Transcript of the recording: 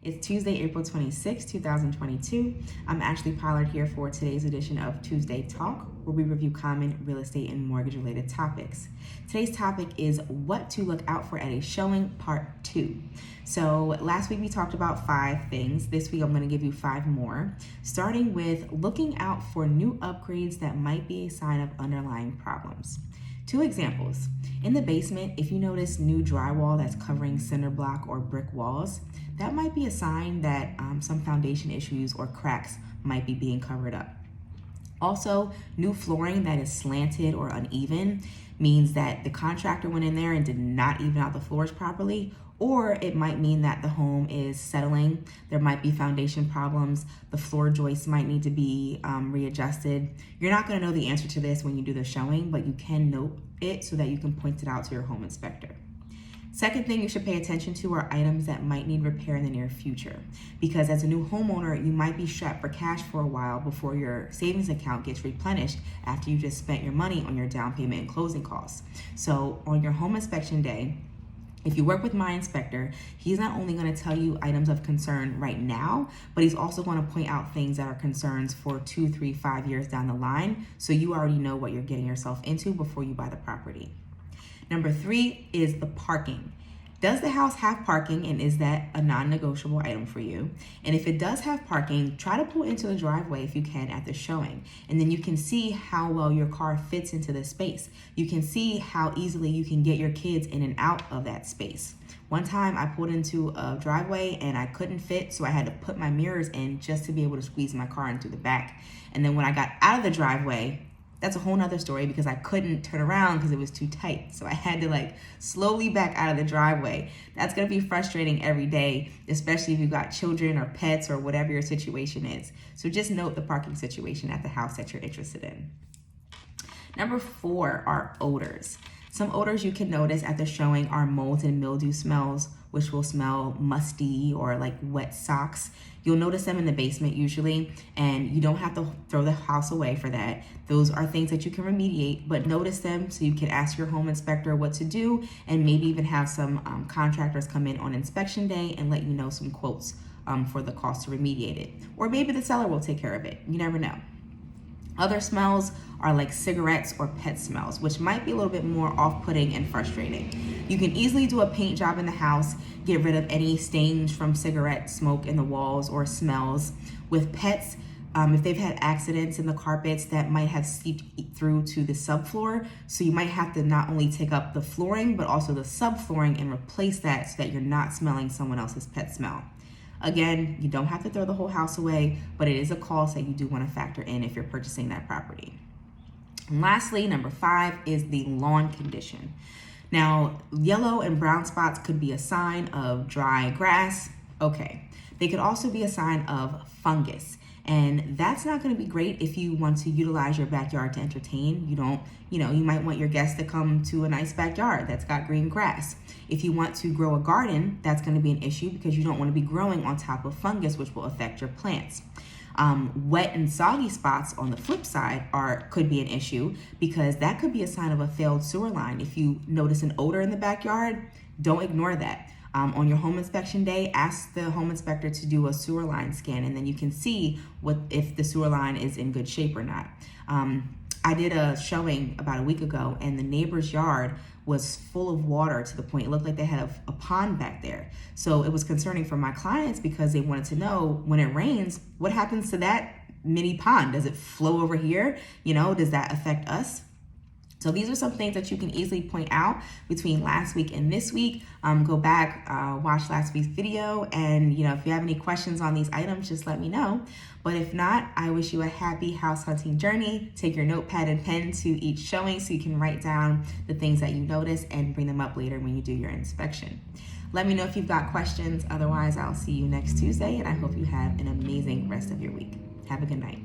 It's Tuesday, April 26, 2022. I'm Ashley Pollard here for today's edition of Tuesday Talk, where we review common real estate and mortgage related topics. Today's topic is what to look out for at a showing, part 2. So last week we talked about 5 things. This week I'm going to give you 5 more, starting with looking out for new upgrades that might be a sign of underlying problems. 2 examples. In the basement, if you notice new drywall that's covering cinder block or brick walls, that might be a sign that some foundation issues or cracks might be being covered up. Also, new flooring that is slanted or uneven means that the contractor went in there and did not even out the floors properly, or it might mean that the home is settling. There might be foundation problems. The floor joists might need to be readjusted. You're not gonna know the answer to this when you do the showing, but you can note it so that you can point it out to your home inspector. Second thing you should pay attention to are items that might need repair in the near future, because as a new homeowner, you might be strapped for cash for a while before your savings account gets replenished after you just spent your money on your down payment and closing costs. So on your home inspection day, if you work with my inspector, he's not only going to tell you items of concern right now, but he's also going to point out things that are concerns for 2, 3, 5 years down the line, so you already know what you're getting yourself into before you buy the property. Number 3 is the parking. Does the house have parking, and is that a non-negotiable item for you? And if it does have parking, try to pull into the driveway if you can at the showing. And then you can see how well your car fits into the space. You can see how easily you can get your kids in and out of that space. One time I pulled into a driveway and I couldn't fit, so I had to put my mirrors in just to be able to squeeze my car into the back. And then when I got out of the driveway, that's a whole nother story because I couldn't turn around because it was too tight. So I had to slowly back out of the driveway. That's gonna be frustrating every day, especially if you've got children or pets or whatever your situation is. So just note the parking situation at the house that you're interested in. Number 4 are odors. Some odors you can notice at the showing are mold and mildew smells, which will smell musty or like wet socks. You'll notice them in the basement usually, and you don't have to throw the house away for that. Those are things that you can remediate, but notice them so you can ask your home inspector what to do, and maybe even have some contractors come in on inspection day and let you know some quotes for the cost to remediate it. Or maybe the seller will take care of it. You never know. Other smells are like cigarettes or pet smells, which might be a little bit more off-putting and frustrating. You can easily do a paint job in the house, get rid of any stains from cigarette smoke in the walls or smells. With pets, if they've had accidents in the carpets, that might have seeped through to the subfloor. So you might have to not only take up the flooring, but also the subflooring and replace that so that you're not smelling someone else's pet smell. Again, you don't have to throw the whole house away, but it is a cost that you do want to factor in if you're purchasing that property. And lastly, number 5 is the lawn condition. Now, yellow and brown spots could be a sign of dry grass. Okay. They could also be a sign of fungus. And that's not going to be great if you want to utilize your backyard to entertain. You might want your guests to come to a nice backyard that's got green grass. If you want to grow a garden, that's going to be an issue because you don't want to be growing on top of fungus, which will affect your plants. Wet and soggy spots on the flip side could be an issue because that could be a sign of a failed sewer line. If you notice an odor in the backyard, don't ignore that. On your home inspection day, ask the home inspector to do a sewer line scan, and then you can see if the sewer line is in good shape or not. I did a showing about a week ago, and the neighbor's yard was full of water to the point it looked like they had a pond back there. So it was concerning for my clients because they wanted to know, when it rains, what happens to that mini pond? Does it flow over here? Does that affect us? So these are some things that you can easily point out between last week and this week. Go back, watch last week's video, and if you have any questions on these items, just let me know. But if not, I wish you a happy house hunting journey. Take your notepad and pen to each showing so you can write down the things that you notice and bring them up later when you do your inspection. Let me know if you've got questions. Otherwise, I'll see you next Tuesday, and I hope you have an amazing rest of your week. Have a good night.